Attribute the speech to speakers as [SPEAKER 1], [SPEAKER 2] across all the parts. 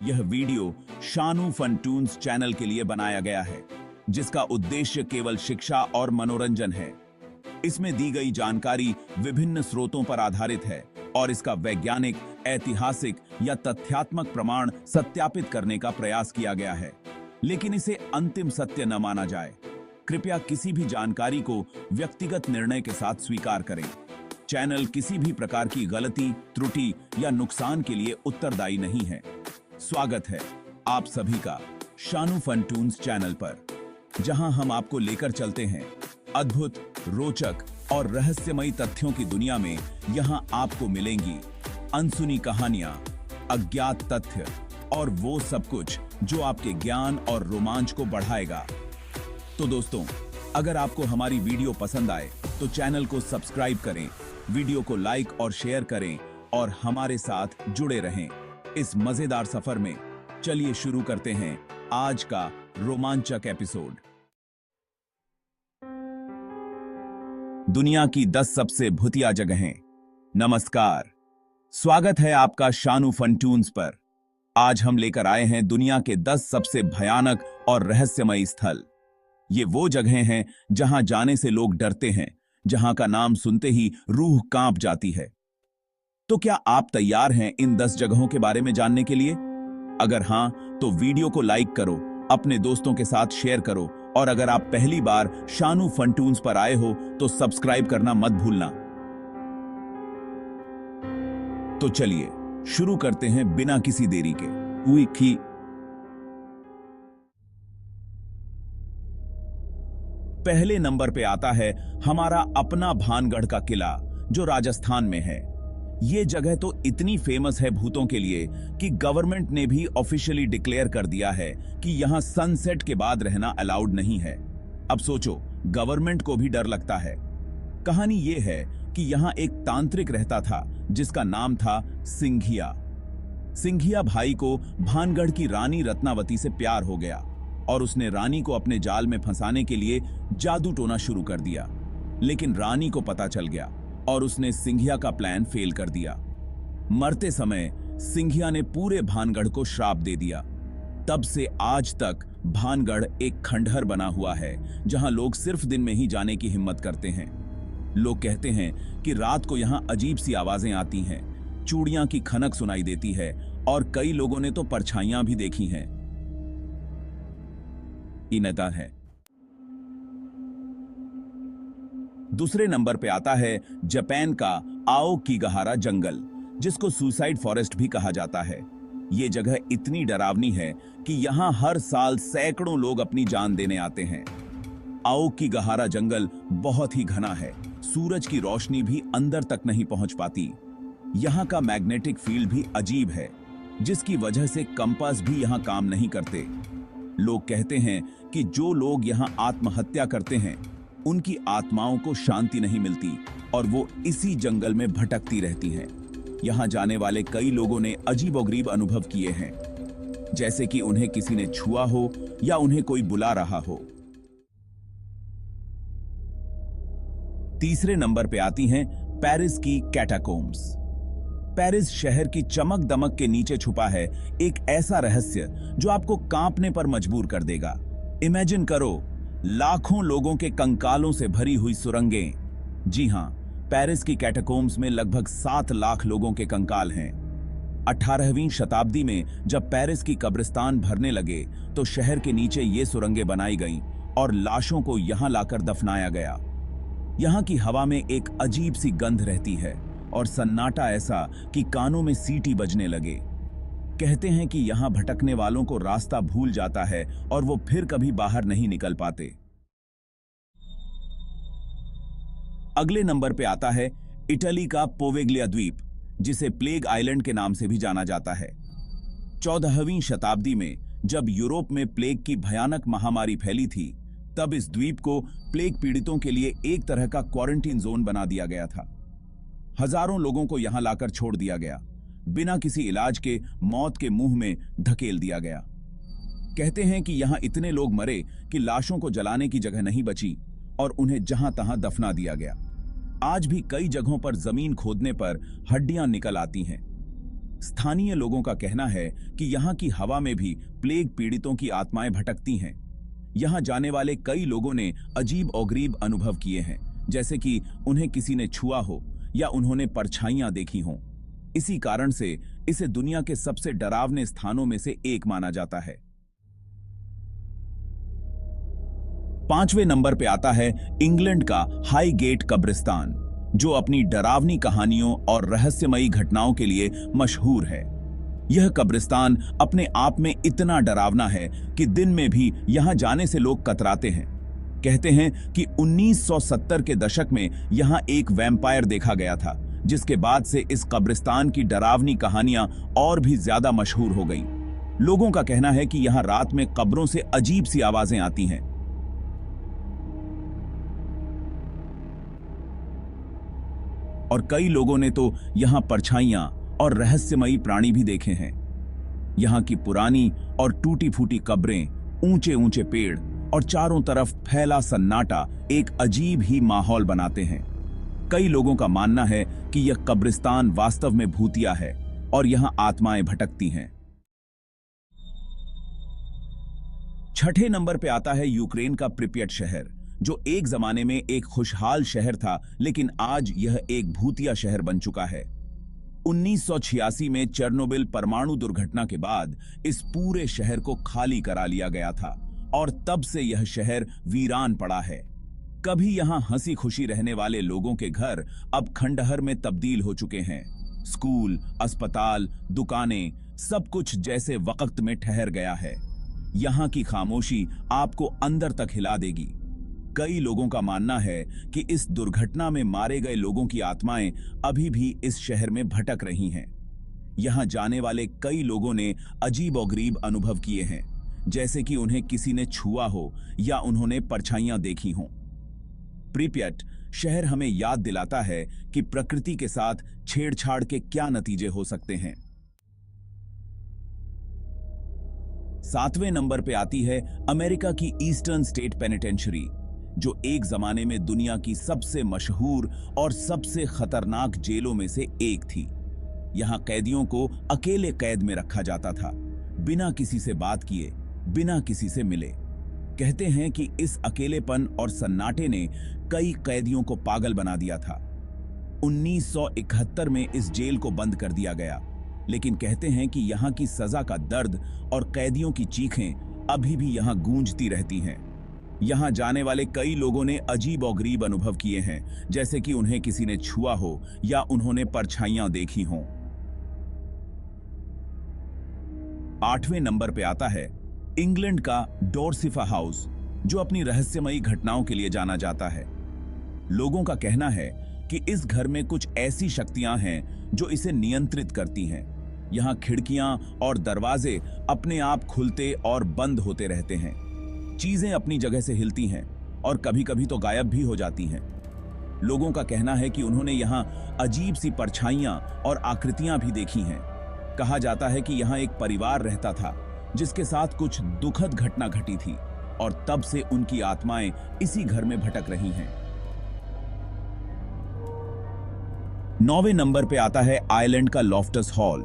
[SPEAKER 1] यह video Shanu फनटून्स channel के लिए बनाया गया है, जिसका उद्देश्य केवल शिक्षा और मनोरंजन है। इसमें दी गई जानकारी विभिन्न स्रोतों पर आधारित है और इसका वैज्ञानिक, ऐतिहासिक या तथ्यात्मक प्रमाण सत्यापित करने का प्रयास किया गया है, लेकिन इसे अंतिम सत्य न माना जाए। कृपया किसी भी जानकारी को व्यक्तिगत निर्णय के साथ स्वीकार करें। चैनल किसी भी प्रकार की गलती, त्रुटि या नुकसान के लिए उत्तरदायी नहीं है। स्वागत है आप सभी का शानू फनटून्स चैनल पर, जहां हम आपको लेकर चलते हैं अद्भुत, रोचक और रहस्यमयी तथ्यों की दुनिया में। यहां आपको मिलेंगी अनसुनी कहानियां, अज्ञात तथ्य और वो सब कुछ जो आपके ज्ञान और रोमांच को बढ़ाएगा। तो दोस्तों, अगर आपको हमारी वीडियो पसंद आए तो चैनल को सब्सक्राइब करें, वीडियो को लाइक और शेयर करें और हमारे साथ जुड़े रहें इस मजेदार सफर में। चलिए शुरू करते हैं आज का रोमांचक एपिसोड। दुनिया की 10 सबसे भूतिया जगहें। नमस्कार, स्वागत है आपका शानू फनटून्स पर। आज हम लेकर आए हैं दुनिया के 10 सबसे भयानक और रहस्यमयी स्थल। ये वो जगहें हैं जहां जाने से लोग डरते हैं, जहां का नाम सुनते ही रूह कांप जाती है। तो क्या आप तैयार हैं इन 10 जगहों के बारे में जानने के लिए? अगर हां, तो वीडियो को लाइक करो, अपने दोस्तों के साथ शेयर करो और अगर आप पहली बार शानू फनटून्स पर आए हो तो सब्सक्राइब करना मत भूलना। तो चलिए शुरू करते हैं बिना किसी देरी के। पहले नंबर पे आता है हमारा अपना भानगढ़ का किला, जो राजस्थान में है। ये जगह तो इतनी फेमस है भूतों के लिए कि गवर्नमेंट ने भी ऑफिशियली डिक्लेयर कर दिया है कि यहां सनसेट के बाद रहना अलाउड नहीं है। अब सोचो, गवर्नमेंट को भी डर लगता है। कहानी ये है कि यहां एक तांत्रिक रहता था जिसका नाम था सिंघिया। सिंघिया भाई को भानगढ़ की रानी रत्नावती से प्यार हो गया और उसने रानी को अपने जाल में फंसाने के लिए जादू टोना शुरू कर दिया। लेकिन रानी को पता चल गया और उसने सिंघिया का प्लान फेल कर दिया। मरते समय सिंघिया ने पूरे भानगढ़ को श्राप दे दिया। तब से आज तक भानगढ़ एक खंडहर बना हुआ है, जहां लोग सिर्फ दिन में ही जाने की हिम्मत करते हैं। लोग कहते हैं कि रात को यहां अजीब सी आवाजें आती हैं, चूड़ियां की खनक सुनाई देती है और कई लोगों ने तो परछाइयां भी देखी हैं। नेता है। दूसरे नंबर पे आता है जापान का आओकीगहारा जंगल, जिसको सुसाइड फॉरेस्ट भी कहा जाता है। ये जगह इतनी डरावनी है कि यहां हर साल सैकड़ों लोग अपनी जान देने आते हैं। आओकीगहारा जंगल बहुत ही घना है, सूरज की रोशनी भी अंदर तक नहीं पहुंच पाती। यहां का मैग्नेटिक फील्ड भी अजीब है, जिसकी वजह से कंपास भी यहां काम नहीं करते। लोग कहते हैं कि जो लोग यहां आत्महत्या करते हैं, उनकी आत्माओं को शांति नहीं मिलती और वो इसी जंगल में भटकती रहती हैं। यहां जाने वाले कई लोगों ने अजीबोगरीब अनुभव किए हैं, जैसे कि उन्हें किसी ने छुआ हो या उन्हें कोई बुला रहा हो। तीसरे नंबर पे आती हैं पेरिस की कैटाकोम्स। पेरिस शहर की चमक दमक के नीचे छुपा है एक ऐसा रहस्य जो आपको कांपने पर मजबूर कर देगा। इमेजिन करो, लाखों लोगों के कंकालों से भरी हुई सुरंगें। जी हां, पेरिस की कैटाकोम्स में लगभग 7 लाख लोगों के कंकाल हैं। 18वीं शताब्दी में जब पेरिस की कब्रिस्तान भरने लगे तो शहर के नीचे ये सुरंगें बनाई गईं और लाशों को यहां लाकर दफनाया गया। यहां की हवा में एक अजीब सी गंध रहती है और सन्नाटा ऐसा कि कानों में सीटी बजने लगे। कहते हैं कि यहां भटकने वालों को रास्ता भूल जाता है और वो फिर कभी बाहर नहीं निकल पाते। अगले नंबर पे आता है इटली का पोवेग्लिया द्वीप, जिसे प्लेग आइलैंड के नाम से भी जाना जाता है। 14वीं शताब्दी में जब यूरोप में प्लेग की भयानक महामारी फैली थी, तब इस द्वीप को प्लेग पीड़ितों के लिए एक तरह का क्वारंटीन जोन बना दिया गया था। हजारों लोगों को यहां लाकर छोड़ दिया गया, बिना किसी इलाज के मौत के मुंह में धकेल दिया गया। कहते हैं कि यहां इतने लोग मरे कि लाशों को जलाने की जगह नहीं बची और उन्हें जहां तहां दफना दिया गया। आज भी कई जगहों पर जमीन खोदने पर हड्डियां निकल आती हैं। स्थानीय लोगों का कहना है कि यहाँ की हवा में भी प्लेग पीड़ितों की आत्माएं भटकती हैं। यहाँ जाने वाले कई लोगों ने अजीब और गरीब अनुभव किए हैं, जैसे कि उन्हें किसी ने छुआ हो या उन्होंने परछाइयां देखी हों। इसी कारण से इसे दुनिया के सबसे डरावने स्थानों में से एक माना जाता है। 5वें नंबर पे आता है इंग्लैंड का हाईगेट कब्रिस्तान, जो अपनी डरावनी कहानियों और रहस्यमयी घटनाओं के लिए मशहूर है। यह कब्रिस्तान अपने आप में इतना डरावना है कि दिन में भी यहां जाने से लोग कतराते हैं। कहते हैं कि 1970 के दशक में यहां एक वैम्पायर देखा गया था, जिसके बाद से इस कब्रिस्तान की डरावनी कहानियां और भी ज्यादा मशहूर हो गईं। लोगों का कहना है कि यहां रात में कब्रों से अजीब सी आवाजें आती हैं। और कई लोगों ने तो यहां परछाइयां और रहस्यमयी प्राणी भी देखे हैं। यहां की पुरानी और टूटी फूटी कब्रें, ऊंचे ऊंचे पेड़ और चारों तरफ फैला सन्नाटा एक अजीब ही माहौल बनाते हैं। कई लोगों का मानना है कि यह कब्रिस्तान वास्तव में भूतिया है और यहां आत्माएं भटकती हैं। 6ठे नंबर पे आता है यूक्रेन का प्रिपियट शहर, जो एक जमाने में एक खुशहाल शहर था, लेकिन आज यह एक भूतिया शहर बन चुका है। 1986 में चेर्नोबिल परमाणु दुर्घटना के बाद इस पूरे शहर को खाली करा लिया गया था और तब से यह शहर वीरान पड़ा है। कभी यहां हंसी खुशी रहने वाले लोगों के घर अब खंडहर में तब्दील हो चुके हैं। स्कूल, अस्पताल, दुकानें, सब कुछ जैसे वक्त में ठहर गया है। यहां की खामोशी आपको अंदर तक हिला देगी। कई लोगों का मानना है कि इस दुर्घटना में मारे गए लोगों की आत्माएं अभी भी इस शहर में भटक रही हैं। यहां जाने वाले कई लोगों ने अजीब और गरीब अनुभव किए हैं, जैसे कि उन्हें किसी ने छुआ हो या उन्होंने परछाइयां देखी हों। प्रिपियट शहर हमें याद दिलाता है कि प्रकृति के साथ छेड़छाड़ के क्या नतीजे हो सकते हैं। 7वें नंबर पे आती है अमेरिका की ईस्टर्न स्टेट पेनिटेंशियरी, जो एक जमाने में दुनिया की सबसे मशहूर और सबसे खतरनाक जेलों में से एक थी। यहां कैदियों को अकेले कैद में रखा जाता था, बिना किसी से बात किए, बिना किसी से मिले। कहते हैं कि इस अकेलेपन और सन्नाटे ने कई कैदियों को पागल बना दिया था। 1971 में इस जेल को बंद कर दिया गया, लेकिन कहते हैं कि यहां की सजा का दर्द और कैदियों की चीखें अभी भी यहां गूंजती रहती हैं। यहां जाने वाले कई लोगों ने अजीब और गरीब अनुभव किए हैं, जैसे कि उन्हें किसी ने छुआ हो या उन्होंने परछाइयां देखी हों। 8वें नंबर पे आता है इंग्लैंड का डोरसिफा हाउस, जो अपनी रहस्यमयी घटनाओं के लिए जाना जाता है। लोगों का कहना है कि इस घर में कुछ ऐसी शक्तियां हैं जो इसे नियंत्रित करती हैं। यहां खिड़कियां और दरवाजे अपने आप खुलते और बंद होते रहते हैं। चीजें अपनी जगह से हिलती हैं और कभी-कभी तो गायब भी हो जाती हैं। लोगों का कहना है कि उन्होंने यहां अजीब सी परछाइयां और आकृतियां भी देखी हैं। कहा जाता है कि यहां एक परिवार रहता था जिसके साथ कुछ दुखद घटना घटी थी और तब से उनकी आत्माएं इसी घर में भटक रही हैं। 9वें नंबर पे आता है आयरलैंड का लॉफ्टस हॉल,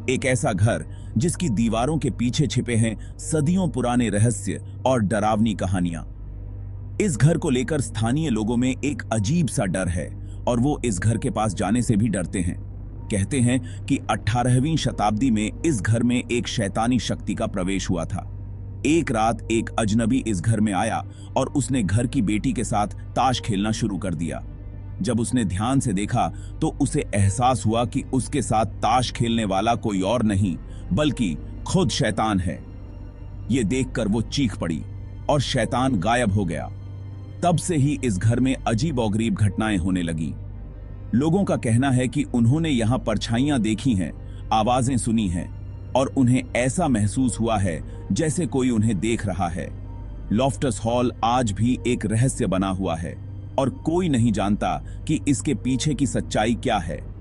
[SPEAKER 1] एक ऐसा घर जिसकी दीवारों के पीछे छिपे हैं सदियों पुराने रहस्य और डरावनी कहानियां। इस घर को लेकर स्थानीय लोगों में एक अजीब सा डर है और वो इस घर के पास जाने से भी डरते हैं। कहते हैं कि 18वीं शताब्दी में इस घर में एक शैतानी शक्ति का प्रवेश हुआ था। एक रात एक अजनबी इस घर में आया और उसने घर की बेटी के साथ ताश खेलना शुरू कर दिया। जब उसने ध्यान से देखा तो उसे एहसास हुआ कि उसके साथ ताश खेलने वाला कोई और नहीं बल्कि खुद शैतान है। यह देखकर वो चीख पड़ी और शैतान गायब हो गया। तब से ही इस घर में अजीब और गरीब घटनाएं होने लगी। लोगों का कहना है कि उन्होंने यहां परछाइयां देखी हैं, आवाजें सुनी हैं और उन्हें ऐसा महसूस हुआ है जैसे कोई उन्हें देख रहा है। लॉफ्टस हॉल आज भी एक रहस्य बना हुआ है और कोई नहीं जानता कि इसके पीछे की सच्चाई क्या है।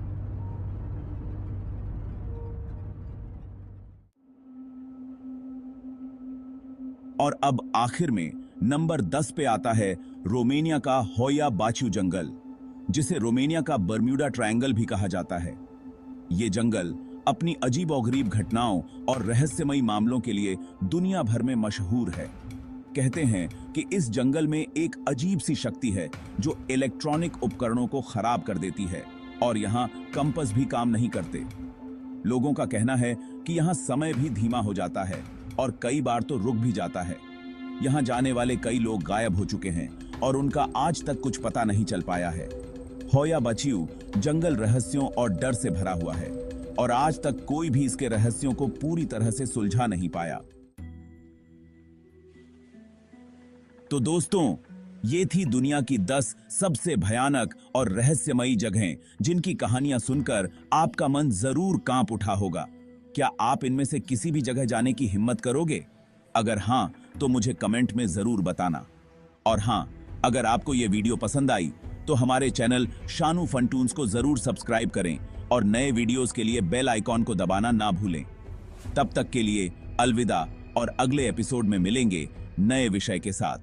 [SPEAKER 1] और अब आखिर में नंबर 10 पे आता है रोमानिया का होया बाचू जंगल, जिसे रोमानिया का बर्म्यूडा ट्रायंगल भी कहा जाता है। ये जंगल अपनी अजीबोगरीब घटनाओं और रहस्यमयी मामलों के लिए दुनिया भर में मशहूर है। कहते हैं कि इस जंगल में एक अजीब सी शक्ति है जो इलेक्ट्रॉनिक उपकरणों को खराब कर देती है और यहाँ कंपास भी काम नहीं करते। लोगों का कहना है कि यहाँ समय भी धीमा हो जाता है और कई बार तो रुक भी जाता है। यहाँ जाने वाले कई लोग गायब हो चुके हैं और उनका आज तक कुछ पता नहीं चल पाया है। होया बचिऊ जंगल रहस्यों और डर से भरा हुआ है और आज तक कोई भी इसके रहस्यों को पूरी तरह से सुलझा नहीं पाया। तो दोस्तों, ये थी दुनिया की 10 सबसे भयानक और रहस्यमयी जगहें जिनकी कहानियां सुनकर आपका मन जरूर कांप उठा होगा। क्या आप इनमें से किसी भी जगह जाने की हिम्मत करोगे? अगर हां, तो मुझे कमेंट में जरूर बताना। और हां, अगर आपको यह वीडियो पसंद आई तो हमारे चैनल शानू फंटून्स को जरूर सब्सक्राइब करें और नए वीडियोस के लिए बेल आइकॉन को दबाना ना भूलें। तब तक के लिए अलविदा और अगले एपिसोड में मिलेंगे नए विषय के साथ।